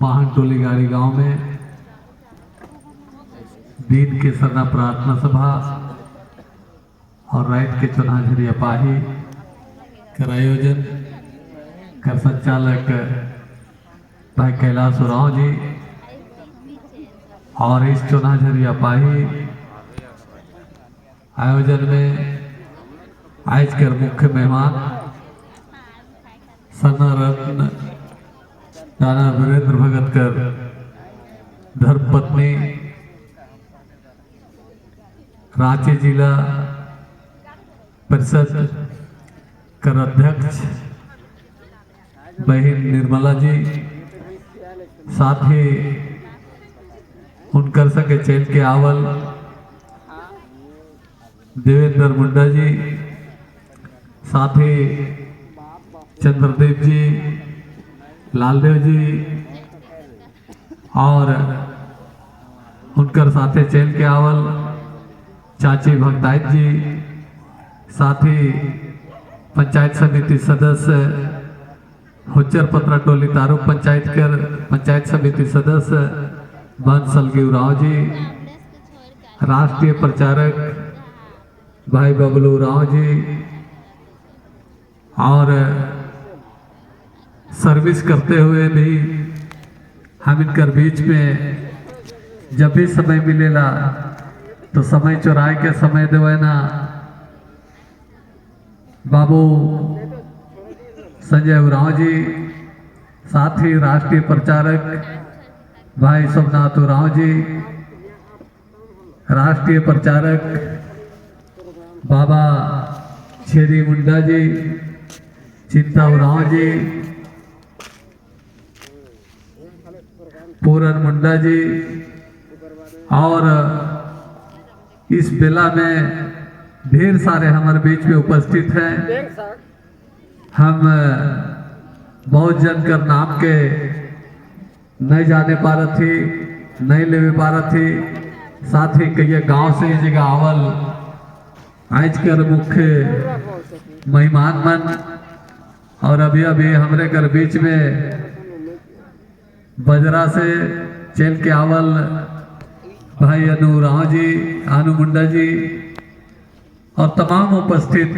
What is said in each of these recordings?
वाहन टोली गाड़ी गांव में दीन के सरना प्रार्थना सभा और राइट के चुनाव झरिया पाही कर आयोजन कर संचालक भाई कैलाश उरांव जी और इस चुनाव झरिया पाही आयोजन में आज कर मुख्य मेहमान सरना रत्न राणा वीरेंद्र भगत कर धर्मपत्नी रांची जिला परिषद कर अध्यक्ष बहन निर्मला जी, साथ ही उनकर संग चैन के आवल देवेंद्र मुंडा जी, साथ ही चंद्रदेव जी, लालदेव जी और उनकर साथे चैन के आवल चाची भक्तायत जी, साथ ही पंचायत समिति सदस्य हुच्चर पत्रा टोली तारुक पंचायत कर पंचायत समिति सदस्य बंसल गिवराव जी, राष्ट्रीय प्रचारक भाई बबलू राव जी और सर्विस करते हुए भी हम इनकर बीच में जब भी समय मिलेला तो समय चुराए के समय देवे ना बाबू संजय उरांव जी, साथ ही राष्ट्रीय प्रचारक भाई सोमनाथ उरांव जी, राष्ट्रीय प्रचारक बाबा छेदी मुंडा जी, चिंता उरांव जी, पूरन मुंडा जी और इस बेला में ढेर सारे हमारे बीच में उपस्थित हैं। हम बहुत जन कर नाम के नहीं जाने पा रही थी, नहीं ले पा रही थी, साथ ही कई गांव से इस जगह आवल आज कर मुख्य मेहमान मन और अभी अभी हमारे घर बीच में बजरा से चल के आवल भाई अनु राव जी, अनु मुंडा जी और तमाम उपस्थित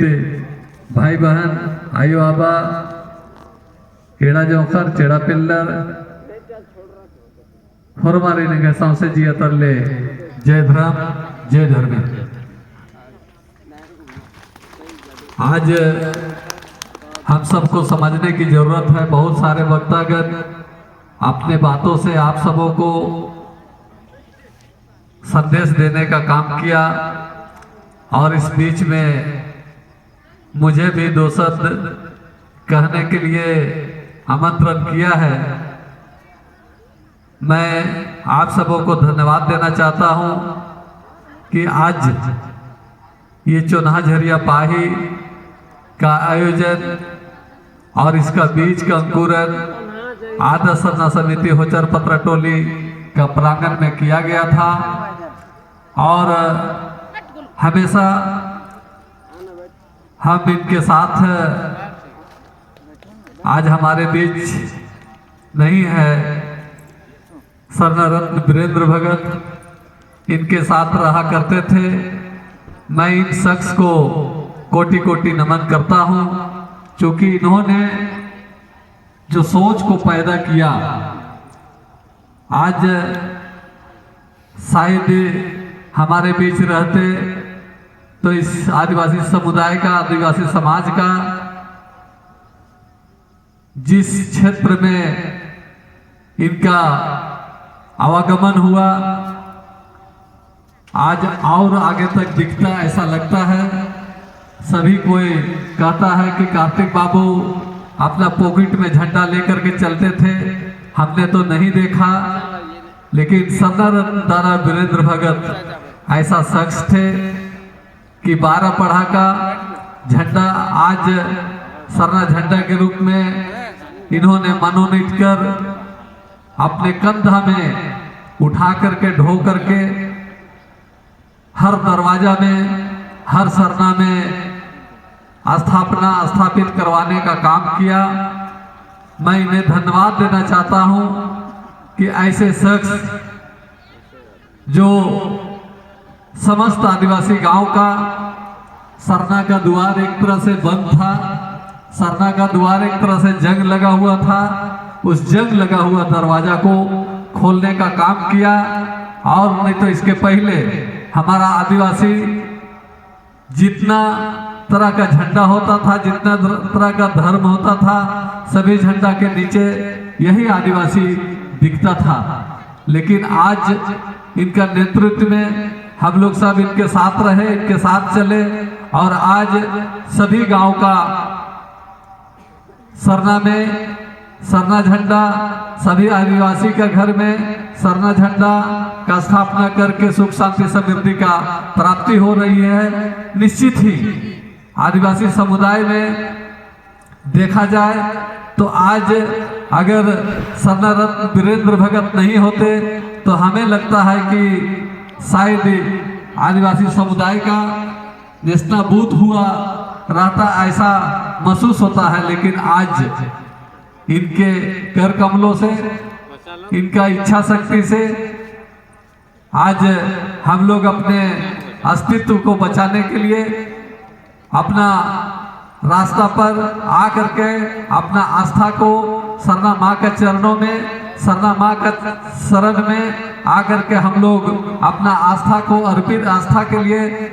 भाई बहन आयो आबा केड़ा जोखर चेड़ा पिल्लर फरमारी ने से जिया तरले जय धर्म जय धर्म। आज हम सबको समझने की जरूरत है। बहुत सारे वक्तागण अपने बातों से आप सबों को संदेश देने का काम किया और इस बीच में मुझे भी दो शब्द कहने के लिए आमंत्रण किया है। मैं आप सबों को धन्यवाद देना चाहता हूं कि आज ये चुनाव झरिया पाही का आयोजन और इसका बीज का अंकुरन आदर्श सरना समिति हुच्चर पत्रा टोली का प्रांगण में किया गया था और हमेशा हम इनके साथ आज हमारे बीच नहीं है सरना रत्न वीरेंद्र भगत, इनके साथ रहा करते थे। मैं इन शख्स को कोटि कोटि नमन करता हूं, क्योंकि इन्होंने जो सोच को पैदा किया आज शायद हमारे बीच रहते तो इस आदिवासी समुदाय का, आदिवासी समाज का जिस क्षेत्र में इनका आवागमन हुआ आज और आगे तक दिखता ऐसा लगता है। सभी कोई कहता है कि कार्तिक बाबू अपना पॉकेट में झंडा लेकर के चलते थे, हमने तो नहीं देखा, लेकिन सरना रत्न दादा वीरेंद्र भगत ऐसा शख्स थे कि 12 पढ़ा का झंडा आज सरना झंडा के रूप में इन्होंने मनोनीत कर अपने कंधा में उठा करके ढो करके हर दरवाजा में, हर सरना में स्थापित करवाने का काम किया। मैं इन्हें धन्यवाद देना चाहता हूं कि ऐसे शख्स जो समस्त आदिवासी गांव का सरना का द्वार एक तरह से बंद था, सरना का द्वार एक तरह से जंग लगा हुआ था, उस जंग लगा हुआ दरवाजा को खोलने का काम किया। और नहीं तो इसके पहले हमारा आदिवासी जितना तरह का झंडा होता था, जितना तरह का धर्म होता था, सभी झंडा के नीचे यही आदिवासी दिखता था। लेकिन आज इनका नेतृत्व में हम लोग सब इनके साथ रहे, इनके साथ चले और आज सभी गांव का सरना में सरना झंडा, सभी आदिवासी का घर में सरना झंडा का स्थापना करके सुख शांति समृद्धि का प्राप्ति हो रही है। निश्चित ही आदिवासी समुदाय में देखा जाए तो आज अगर सरना रत्न वीरेंद्र भगत नहीं होते तो हमें लगता है कि शायद आदिवासी समुदाय का नेस्तनाबूद हुआ रहता, ऐसा महसूस होता है। लेकिन आज इनके कर कमलों से, इनका इच्छा शक्ति से आज हम लोग अपने अस्तित्व को बचाने के लिए अपना रास्ता पर आ करके अपना आस्था को सरना माँ के चरणों में, सरना माँ का शरण में आकर के हम लोग अपना आस्था को अर्पित, आस्था के लिए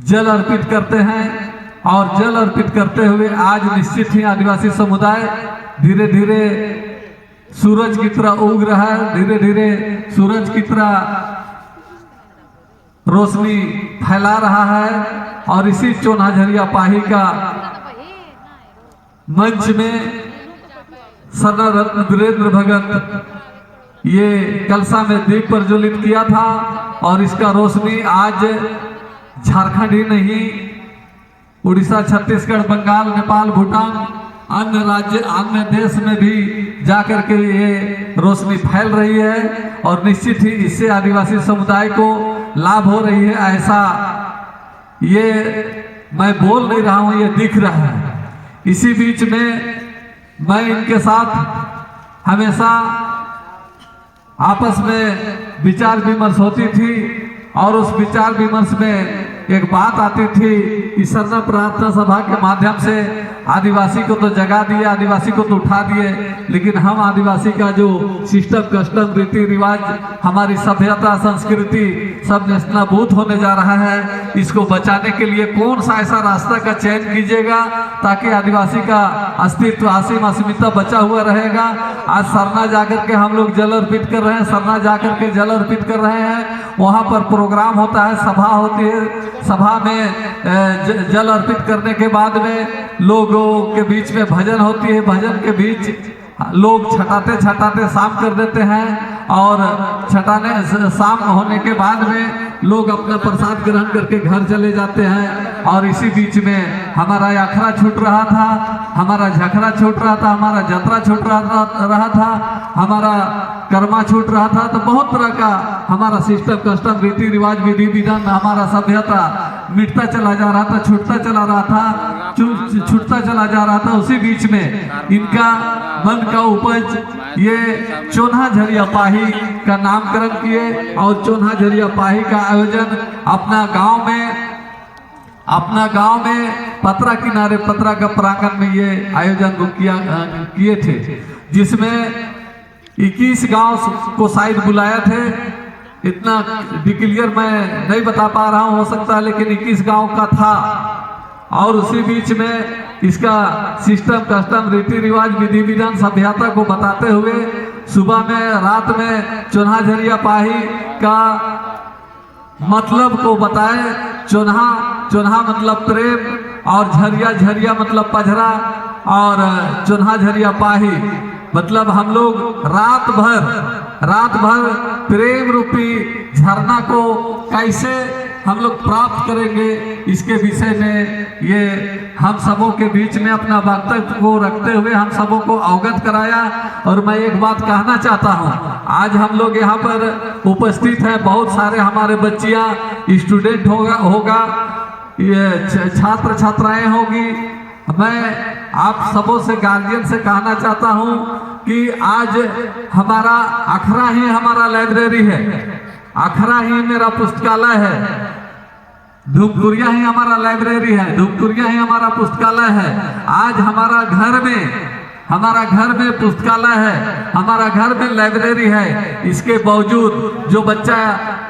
जल अर्पित करते हैं। और जल अर्पित करते हुए आज निश्चित ही आदिवासी समुदाय धीरे धीरे सूरज की तरह उग रहा है, धीरे धीरे सूरज की तरह रोशनी फैला रहा है। और इसी चोन्हा झरिया पाही का मंच में सरना रत्न वीरेंद्र भगत ये कलसा में दीप प्रज्वलित किया था और इसका रोशनी आज झारखंड ही नहीं, उड़ीसा, छत्तीसगढ़, बंगाल, नेपाल, भूटान, अन्य राज्य, अन्य देश में भी जाकर के ये रोशनी फैल रही है। और निश्चित ही इससे आदिवासी समुदाय को लाभ हो रही है, ऐसा ये मैं बोल नहीं रहा हूँ, ये दिख रहा है। इसी बीच में मैं इनके साथ हमेशा आपस में विचार विमर्श होती थी और उस विचार विमर्श में एक बात आती थी कि सरना प्रार्थना सभा के माध्यम से आदिवासी को तो जगा दिए, आदिवासी को तो उठा दिए, लेकिन हम आदिवासी का जो सिस्टम, कस्टम, रीति रिवाज, हमारी सभ्यता, संस्कृति सब नेस्तनाबूद होने जा रहा है। इसको बचाने के लिए कौन सा ऐसा रास्ता का चयन कीजिएगा ताकि आदिवासी का अस्तित्व, आसीम अस्मिता बचा हुआ रहेगा। आज सरना जाकर के हम लोग जल अर्पित कर रहे हैं, सरना जाकर के जल अर्पित कर रहे हैं। वहाँ पर प्रोग्राम होता है, सभा होती है, सभा में जल अर्पित करने के बाद में लोगों के बीच में भजन होती है, भजन के बीच लोग छटाते छटाते शाम कर देते हैं और छटाने शाम होने के बाद में लोग अपना प्रसाद ग्रहण करके घर चले जाते हैं। और इसी बीच में हमारा यात्रा छूट रहा था, हमारा झखरा छूट रहा था, हमारा जतरा छूट रहा था, हमारा कर्मा छूट रहा था। तो बहुत तरह का हमारा सिस्टम, कस्टम, रीति रिवाज, विधि विधान, हमारा सभ्यता मिटता चला जा रहा था, छूटता चला रहा था, छूटता चला जा रहा था। उसी बीच में इनका मन का उपज ये चोन्हा झरिया पाही का नामकरण किए और चोन्हा झरिया पाही का आयोजन अपना गांव में पतरा किनारे, पतरा का प्रांगण में ये आयोजन किए थे, जिसमें 21 गांव को शायद बुलाया थे। इतना डिक्लियर मैं नहीं बता पा रहा हूं, हो सकता है, लेकिन 21 गांव का था। और उसी बीच में इसका सिस्टम, कस्टम, रीति रिवाज, विधि विधान, सभ्यता को बताते हुए सुबह में, रात में चोन्हा झरिया पाही का मतलब को बताए। चोन्हा मतलब प्रेम और झरिया मतलब पझरा और चोन्हा झरिया पाही मतलब हम लोग रात भर प्रेम रूपी झरना को कैसे हम लोग प्राप्त करेंगे, इसके विषय में ये हम सबों के बीच में अपना वक्तव्य को रखते हुए हम सबों को अवगत कराया। और मैं एक बात कहना चाहता हूँ, आज हम लोग यहाँ पर उपस्थित हैं, बहुत सारे हमारे बच्चियाँ, स्टूडेंट होगा, ये छात्र छात्राएं होगी। मैं आप सबों से, गार्जियन से कहना चाहता हूँ कि आज हमारा अखरा ही हमारा लाइब्रेरी है, अखरा ही मेरा पुस्तकालय है, धूपगुड़िया ही हमारा लाइब्रेरी है, धूपगुड़िया ही हमारा पुस्तकालय है। आज हमारा घर में पुस्तकालय है, हमारा घर में लाइब्रेरी है। इसके बावजूद जो बच्चा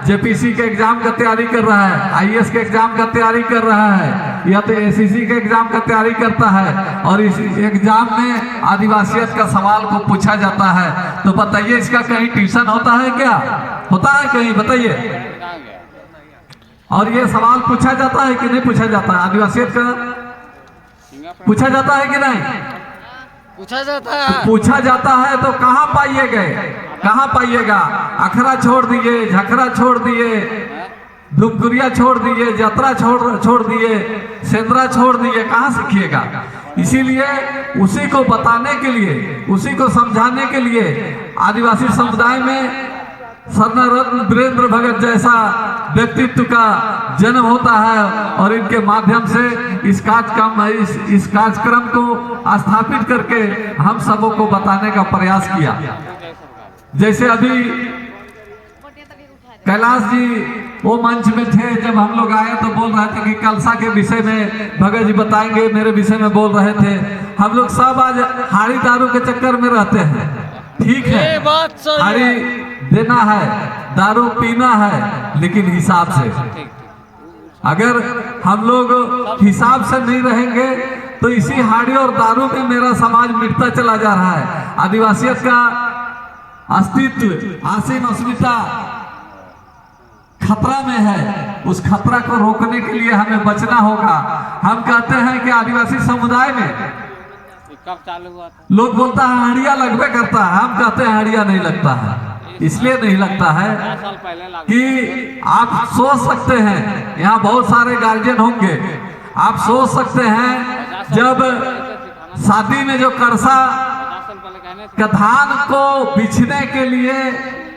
जेपीसी के एग्जाम का तैयारी कर रहा है, आईएएस के एग्जाम का तैयारी कर रहा है, या तो एसएससी के एग्जाम का तैयारी करता है और इस एग्जाम में आदिवासियत का सवाल को पूछा जाता है, तो बताइए इसका कहीं ट्यूशन होता है क्या? होता है कहीं? बताइए। और ये सवाल पूछा जाता है कि नहीं पूछा जाता है? आदिवासियत का पूछा जाता है कि नहीं? पूछा जाता है। पूछा जाता है तो कहाँ पाइए गए? कहाँ पाइएगा? अखरा छोड़ दिए, झखरा छोड़ दिए, धूपगुड़िया छोड़ दिए, जतरा छोड़ दिए, सेंद्रा छोड़ दिए, कहाँ सीखिएगा? इसीलिए उसी को बताने के लिए, उसी को समझाने के लिए आदिवासी समुदाय में स्वर्ण वीरेंद्र भगत जैसा व्यक्तित्व का जन्म होता है और इनके माध्यम से इस कार्यक्रम को स्थापित करके हम सबों को बताने का प्रयास किया। जैसे अभी कैलाश जी वो मंच में थे, जब हम लोग आए तो बोल रहे थे कि कलसा के विषय में भगत जी बताएंगे, मेरे विषय में बोल रहे थे। हम लोग सब आज हाड़ी दारू के चक्कर में रहते हैं, ठीक है, हाड़ी देना है, दारू पीना है, लेकिन हिसाब से। अगर हम लोग हिसाब से नहीं रहेंगे तो इसी हाड़ी और दारू में मेरा समाज मिटता चला जा रहा है। आदिवासियत का अस्तित्व, आसीन अस्मिता खतरा में है। उस खतरा को रोकने के लिए हमें बचना होगा। हम कहते हैं कि आदिवासी समुदाय में कब चालू हुआ था? लोग बोलता है हाड़िया लगभग करता है, हम कहते हैं हाड़िया नहीं लगता है। इसलिए नहीं लगता है कि आप सोच सकते हैं, यहाँ बहुत सारे गार्जियन होंगे, आप सोच सकते हैं जब शादी में जो करसा का धान को बिछने के लिए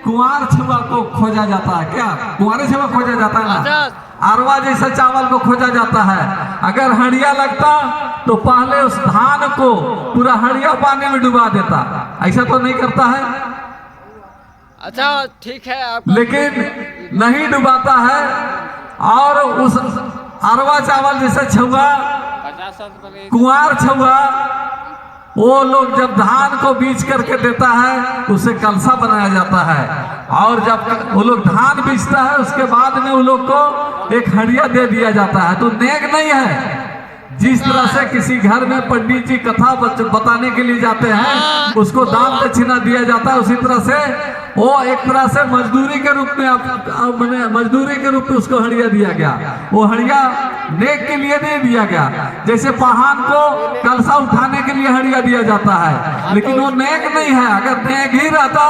कुंवार छुआ को खोजा जाता है, क्या कुंवारे छुआ खोजा जाता है ना, अरवा जैसा चावल को खोजा जाता है। अगर हड़िया लगता तो पहले उस धान को पूरा हड़िया पानी में डुबा देता, ऐसा तो नहीं करता है। अच्छा ठीक है आप, लेकिन नहीं डुबाता है और उस अरवा चावल जैसे छुआ, कुंवार छुआ, वो लोग जब धान को बीज करके देता है उसे कलसा बनाया जाता है। और जब वो लोग धान बीजता है उसके बाद में वो लोग को एक हड़िया दे दिया जाता है। तो नेक नहीं है। जिस तरह से किसी घर में पंडित जी कथा बताने के लिए जाते हैं उसको दान दक्षिणा दिया जाता है, उसी तरह से वो एक तरह से मजदूरी के रूप में मजदूरी के रूप में उसको हड़िया दिया गया। वो हड़िया नेक के लिए नहीं दिया गया। जैसे पहाड़ को कलसा उठाने के लिए हड़िया दिया जाता है, लेकिन वो नेक नहीं है। अगर नेक ही रहता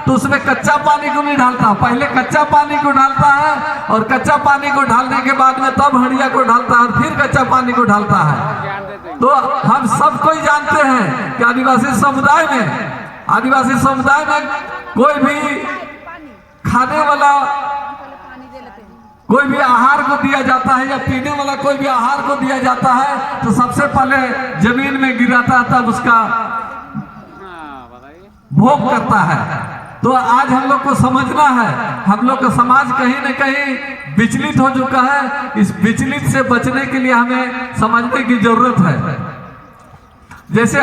तो उसमें कच्चा पानी को नहीं डालता, पहले कच्चा पानी को डालता है और कच्चा पानी को डालने के बाद में तब हड़िया को डालता है और फिर कच्चा पानी को डालता है। तो हम सब कोई जानते हैं कि आदिवासी समुदाय में कोई भी खाने वाला कोई भी आहार को दिया जाता है या पीने वाला कोई भी आहार को दिया जाता है तो सबसे पहले जमीन में गिराता है, तब उसका भोग करता है। तो आज हम लोग को समझना है, हम लोग का समाज कहीं न कहीं विचलित हो चुका है। इस विचलित से बचने के लिए हमें समझने की जरूरत है। जैसे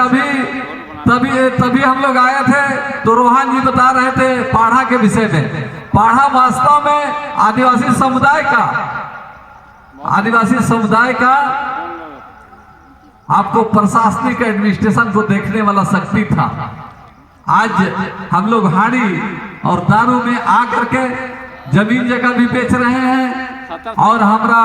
तभी हम लोग आए थे तो रोहन जी बता रहे थे पाढ़ा के विषय में। पाढ़ा वास्तव में आदिवासी समुदाय का आपको प्रशासनिक एडमिनिस्ट्रेशन को देखने वाला शक्ति था। आज हम लोग हाड़ी और दारू में आकर के जमीन जगह भी बेच रहे हैं और हमारा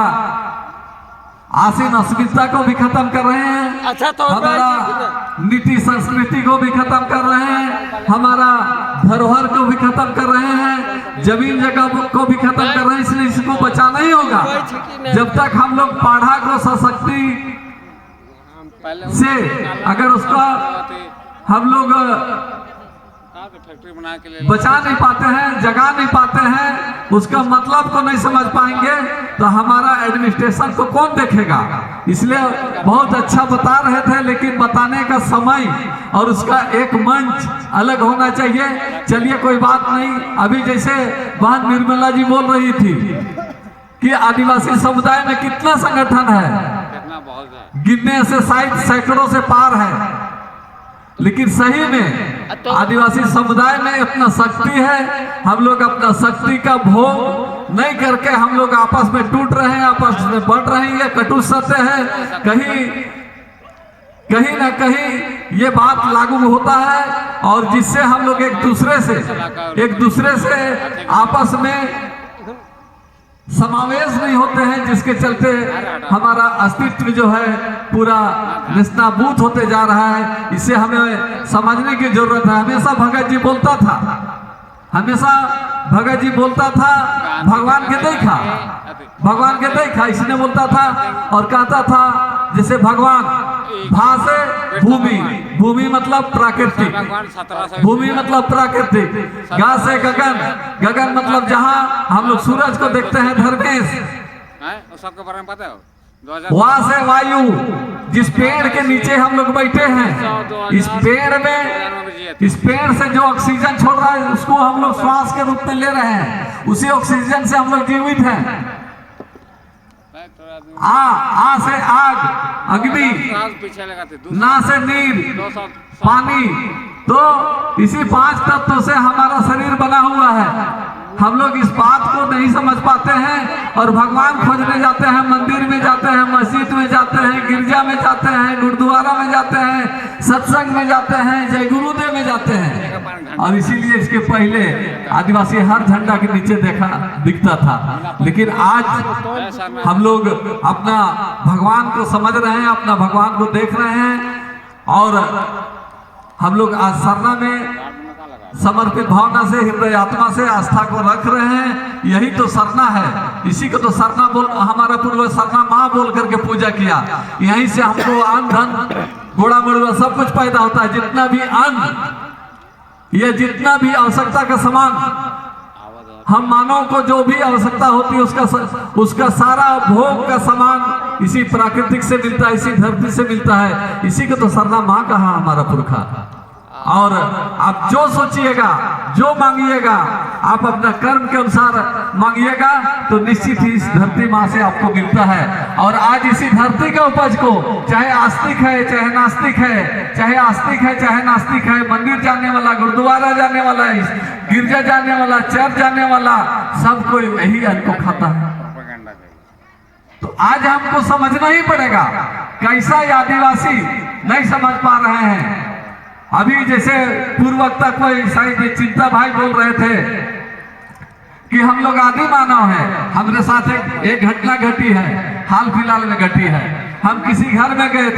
आसीन अस्मिता को भी खत्म कर रहे हैं। अच्छा तो हमारा नीति संस्कृति को भी खत्म कर रहे हैं, हमारा धरोहर को भी खत्म कर रहे हैं, जमीन जगह को भी खत्म कर रहे हैं। इसलिए इसको बचाना ही होगा। जब तक हम लोग पाढ़ा को सशक्ति से अगर उसका हम लोग तो फैक्ट्री बना के ले बचा नहीं पाते हैं, जगा नहीं पाते हैं, उसका मतलब को नहीं समझ पाएंगे तो हमारा एडमिनिस्ट्रेशन को कौन देखेगा। इसलिए बहुत अच्छा बता रहे थे, लेकिन बताने का समय और उसका एक मंच अलग होना चाहिए। चलिए कोई बात नहीं। अभी जैसे बहन निर्मला जी बोल रही थी कि आदिवासी समुदाय में कितना संगठन है, कितना बहुत है, गिनने से शायद सैकड़ों से पार है, लेकिन सही में आदिवासी समुदाय में इतना शक्ति है। हम लोग अपना शक्ति का भोग नहीं करके हम लोग आपस में टूट रहे हैं, आपस में बढ़ रहे हैं, ये कटु सत्य है। कहीं ना कहीं ये बात लागू होता है और जिससे हम लोग एक दूसरे से आपस में समावेश नहीं होते हैं, जिसके चलते हमारा अस्तित्व जो है पूरा निस्ताभूत होते जा रहा है। इसे हमें समझने की जरूरत है। हमेशा भगत जी बोलता था भगवान के देखा इसने बोलता था और कहता था जैसे भगवान भा से भूमि मतलब प्राकृतिक, भूमि मतलब प्राकृतिक, गा से गगन मतलब जहाँ हम लोग सूरज को देखते हैं धर्मेश, सबके बारे में पता है। वहां से वायु, जिस पेड़ के नीचे हम लोग बैठे हैं, इस पेड़ से जो ऑक्सीजन छोड़ रहा है उसको हम लोग श्वास के रूप में ले रहे हैं, उसी ऑक्सीजन से हम लोग जीवित हैं। आ से आग, अग्नि, ना से नीर, पानी, तो इसी 5 तत्वों से हमारा शरीर बना हुआ है। हम लोग इस बात को नहीं समझ पाते हैं और भगवान खोजने जाते हैं, मंदिर में जाते हैं, मस्जिद में जाते हैं, गिरजा में जाते हैं, गुरुद्वारा में जाते हैं, सत्संग में जाते हैं, जय गुरुदेव में जाते हैं। और इसीलिए इसके पहले आदिवासी हर झंडा के नीचे दिखता था, लेकिन आज हम लोग अपना भगवान को समझ रहे हैं, अपना भगवान को देख रहे हैं और हम लोग आज सरना में समर्पित भावना से, हृदय आत्मा से आस्था को रख रहे हैं। यही तो सरना है। इसी को तो सरना बोल, हमारा पूर्वज सरना माँ बोल करके पूजा किया। यहीं से हमको अन्न धन घोड़ा मड़ुआ सब कुछ पैदा होता है। जितना भी अन्न, ये जितना भी आवश्यकता का सामान हम मानव को जो भी आवश्यकता होती है उसका सारा भोग का सामान इसी प्राकृतिक से मिलता है, इसी धरती से मिलता है। इसी को तो सरना माँ कहा हमारा पुरखा। और आप जो सोचिएगा, जो मांगिएगा, आप अपना कर्म के अनुसार मांगिएगा तो निश्चित ही इस धरती माँ से आपको मिलता है। और आज इसी धरती का उपज को, चाहे आस्तिक है, चाहे नास्तिक है, चाहे आस्तिक है, चाहे नास्तिक है, मंदिर जाने वाला, गुरुद्वारा जाने वाला, गिरजा जाने वाला, चर्च जाने वाला, सब कोई यही अन्न को खाता है। तो आज हमको समझना ही पड़ेगा कैसा ये आदिवासी नहीं समझ पा रहे हैं। अभी जैसे पूर्व वक्ता कोई शायद चिंता भाई बोल रहे थे कि हम लोग आदि मानव हैं। हमारे साथ एक घटना घटी है, हाल फिलहाल में घटी है। हम किसी घर में गए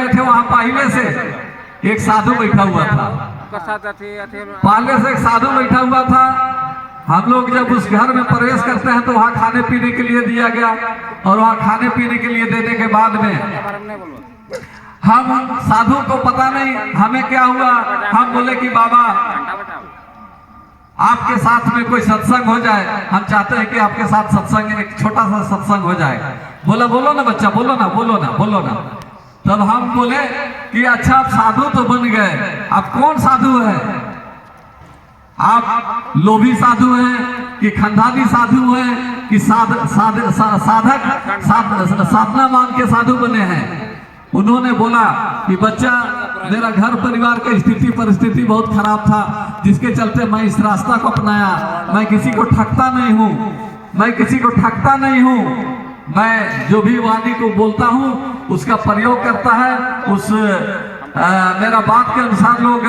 थे, वहां पहले से एक साधु बैठा हुआ था, पहले से एक साधु बैठा हुआ था। हम लोग जब उस घर में प्रवेश करते हैं तो वहाँ खाने पीने के लिए दिया गया और वहाँ खाने पीने के लिए देने के बाद में हम साधु को पता नहीं हमें क्या हुआ। हम बोले कि बाबा आपके साथ में कोई सत्संग हो जाए, हम चाहते हैं कि आपके साथ सत्संग, एक छोटा सा सत्संग हो जाए। बोला बोलो ना बच्चा, बोलो ना। तब हम बोले कि अच्छा आप साधु तो बन गए, आप कौन साधु है? आप लोभी साधु हैं कि खंडानी साधु हैं कि साधना मान के साधु बने हैं? उन्होंने बोला कि बच्चा, मेरा घर परिवार का स्थिति परिस्थिति बहुत खराब था, जिसके चलते मैं इस रास्ता को अपनाया। मैं किसी को ठगता नहीं हूँ, मैं जो भी वाणी को बोलता हूँ उसका प्रयोग करता है। मेरा बात के अनुसार लोग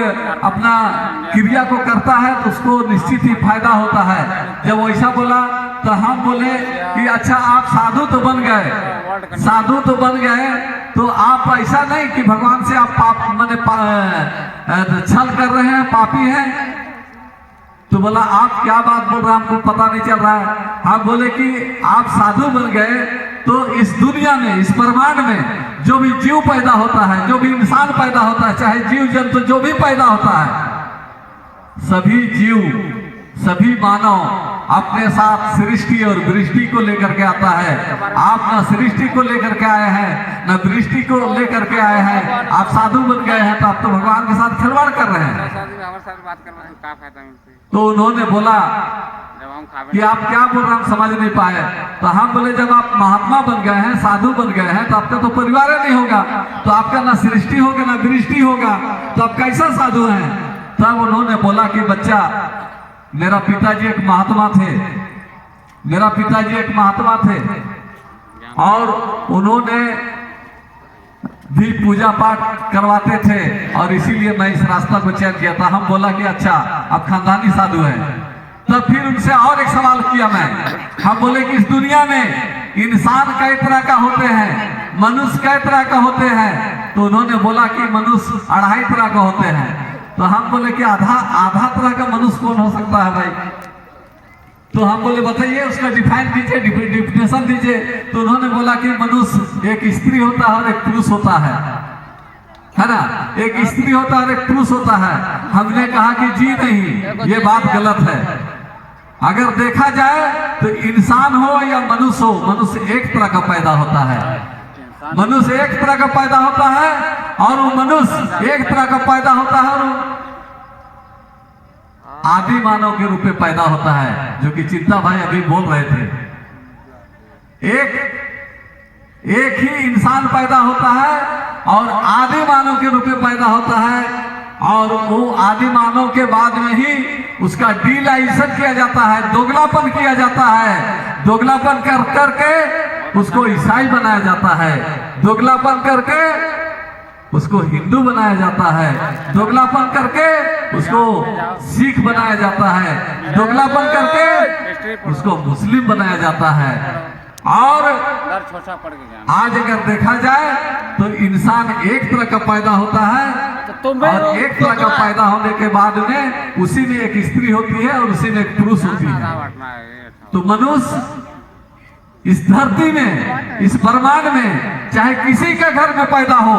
अपना क्रिया को करता है तो उसको निश्चित ही फायदा होता है। जब वैसा बोला तो हम बोले कि अच्छा आप साधु तो बन गए, तो आप ऐसा नहीं कि भगवान से आप छल कर रहे हैं, पापी हैं? तो बोला आप क्या बात बोल रहे हैं, हमको पता नहीं चल रहा है। हम बोले कि आप साधु बन गए तो इस दुनिया में, इस ब्रह्मांड में जो भी जीव पैदा होता है, जो भी इंसान पैदा होता है, चाहे जीव जंतु जो भी पैदा होता है, सभी जीव, सभी मानव अपने साथ सृष्टि और वृष्टि को लेकर के आता है। आप न सृष्टि को लेकर के आए हैं, न वृष्टि को लेकर के आए हैं। आप साधु बन गए हैं, तो आप तो भगवान के साथ खिलवाड़ कर रहे हैं। हमारे साथ बात करना है, क्या फायदा उनसे? तो उन्होंने बोला जब हम खावे कि आप क्या बोल रहे हैं, हम समझ नहीं पाए। तो हम बोले जब आप महात्मा बन गए हैं, साधु बन गए हैं, तो आपका तो परिवार ही नहीं होगा, तो आपका ना सृष्टि होगा ना वृष्टि होगा, तो आप कैसा साधु हैं? तब उन्होंने बोला कि बच्चा, मेरा पिताजी एक महात्मा थे, मेरा पिताजी एक महात्मा थे और उन्होंने भी पूजा पाठ करवाते थे और इसीलिए मैं इस रास्ता को चयन किया था। हम बोला कि अच्छा, आप खानदानी साधु हैं। तब फिर उनसे और एक सवाल किया मैं, हम बोले कि इस दुनिया में इंसान कई तरह का होते हैं, मनुष्य कई तरह का होते हैं? तो उन्होंने बोला कि मनुष्य 2.5 तरह का होते हैं। तो हम बोले कि आधा तरह का मनुष्य कौन हो सकता है भाई? तो हम बोले बताइए, उसका डिफाइन कीजिए, डिफिनेशन दीजिए। तो उन्होंने बोला कि मनुष्य एक स्त्री होता है और एक पुरुष होता है ना? एक स्त्री होता है और एक पुरुष होता है। हमने कहा कि जी नहीं, ये बात गलत है। अगर देखा जाए तो इंसान हो या मनुष्य हो, मनुष्य एक तरह का पैदा होता है, मनुष्य एक तरह का पैदा होता है और वो मनुष्य एक तरह का पैदा होता है और आदि मानव के रूप में पैदा होता है, जो कि चिंता भाई अभी बोल रहे थे। एक ही इंसान पैदा होता है और आदि मानव के रूप में पैदा होता है, और वो आदि मानव के बाद में ही उसका डीलाइजेशन किया जाता है, दोगलापन किया जाता है। दोगलापन कर करके उसको ईसाई बनाया जाता है, दोगलापन करके उसको हिंदू बनाया जाता है, दोगलापन करके उसको सिख बनाया जाता है, दोगलापन करके उसको मुस्लिम बनाया जाता है। और छोटा पड़ गया। आज अगर देखा जाए तो इंसान एक तरह का पैदा होता है और एक तरह का पैदा होने के बाद में उसी में एक स्त्री होती है और उसी में एक पुरुष होती है। तो मनुष्य इस धरती में, इस ब्रह्मांड में, चाहे किसी के घर में पैदा हो,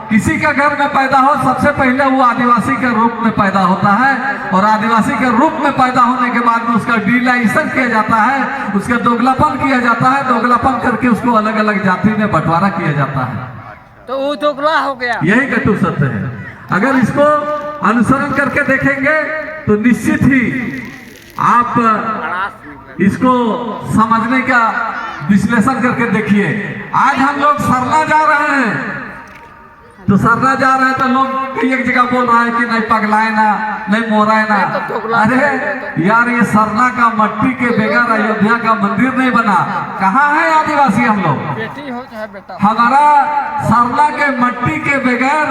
किसी के घर में पैदा हो, सबसे पहले वो आदिवासी के रूप में पैदा होता है और आदिवासी के रूप में पैदा होने के बाद में उसका डीलाइजेशन किया जाता है, उसका दोगलापन किया जाता है, दोगलापन करके उसको अलग अलग जाति में बंटवारा किया जाता है। तो वो दोगला हो गया। यही कटु सत्य है। अगर इसको अनुसरण करके देखेंगे तो निश्चित ही आप इसको समझने का विश्लेषण करके देखिए। आज हम लोग सरना जा रहे हैं, तो सरना जा रहे हैं तो लोग एक जगह बोल रहा है कि नहीं पगलाए ना, नहीं मोराए ना। अरे यार, ये सरना का मट्टी के बगैर अयोध्या का मंदिर नहीं बना। कहाँ है आदिवासी हम लोग? बेटी हो चाहे बेटा, हमारा सरना के मट्टी के बगैर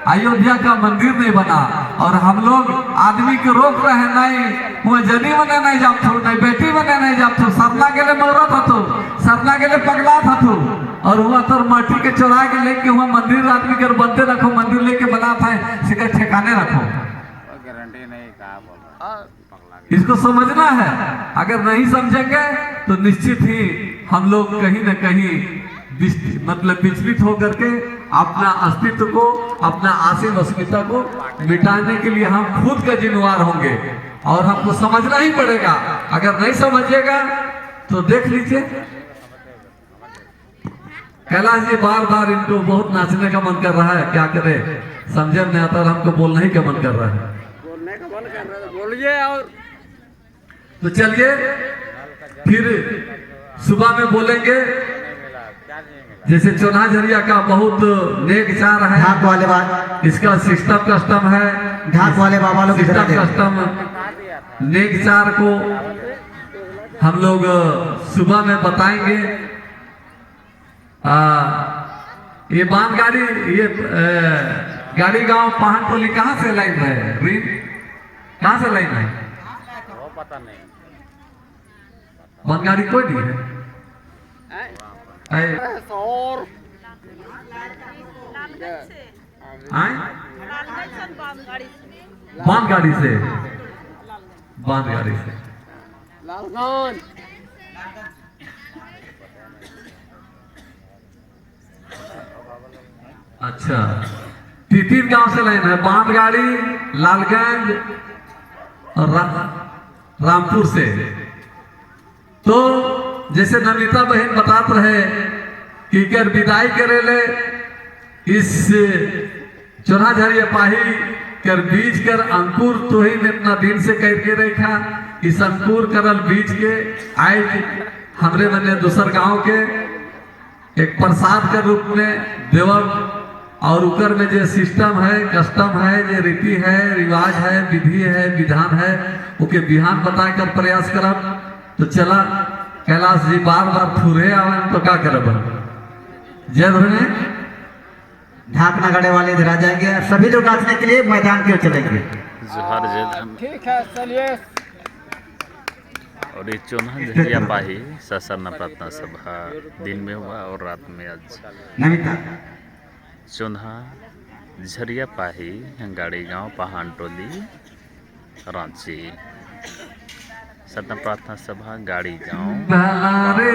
अयोध्या का मंदिर नहीं बना। और हम लोग आदमी को रोक रहे हैं, नहीं वो जनी बने नहीं जाप थो, नहीं बेटी बने नहीं जाप थो, सरना के लिए मोरा था तो, सरना के लिए पगला था तो, और हुआ तो माटी के चौराहे के लेके हुआ मंदिर आदमी के बनते रखो, मंदिर लेके बना था, सीधे ठिकाने रखो। गारंटी नहीं, कहा बोल रहा इसको समझना है। अगर नहीं समझेंगे तो निश्चित ही हम लोग कहीं न कहीं मतलब विचलित होकर के अपना अस्तित्व को, अपना आसिम अस्मिता को मिटाने के लिए हम खुद का जिम्मेवार होंगे और हमको समझना ही पड़ेगा। अगर नहीं समझिएगा तो देख लीजिए, कैलाश जी बार बार इनको बहुत नाचने का मन कर रहा है, क्या करे, समझ में आता है, हमको बोलने ही का मन कर रहा है। बोलने का मन कर रहा है, बोलिए। और तो चलिए फिर सुबह में बोलेंगे। जैसे चौनाझरिया का बहुत नेक चार है, ढाक वाले बात, इसका सिस्टम कस्टम है, ढाक वाले बाबा लोग सिस्टम कस्टम नेक चार को हम लोग सुबह में बताएंगे। ये बांध गाड़ी, ये गाड़ी गांव पहाड़ टोली कहाँ से लाइन है? रीन कहाँ से लाइन है? वो पता नहीं। बांध गाड़ी कोई नहीं है। और बांध गाड़ी से, बांध गाड़ी से लालगंज। अच्छा, तीन गांव से लाइन है, बांध गाड़ी, लालगंज रामपुर से। तो जैसे नमिता बहन बतात रहे कि कर विदाई करे ले इस चोना झरिया पाही कर बीज कर अंकुर तो ही ने इतना दिन से करके रखा। इस अंकुर करल बीज के आए हमरे मने दूसर गांव के एक प्रसाद के रूप में देवल और उकर में जो सिस्टम है, कस्टम है, जो रीति है, रिवाज है, विधि है, विधान है, उके बिहान बता कर प्रयास करब। तो चला कैलाश जी बार बार फुरे आवे तो क्या करब। जय धन्य। ढाक नगाड़े वाले इधर आ जाएंगे, सभी लोग नाचने के लिए मैदान की ओर चलेंगे। जोहार जय धन। ठीक है चलिए। और ये चोना झरिया पाही ससरना प्रार्थना सभा दिन में हुआ और रात में आज नमिता चोना झरिया पाही गाड़ी गांव पहान टोली रांची सतना प्रार्थना सभा गाड़ी गांव भला रे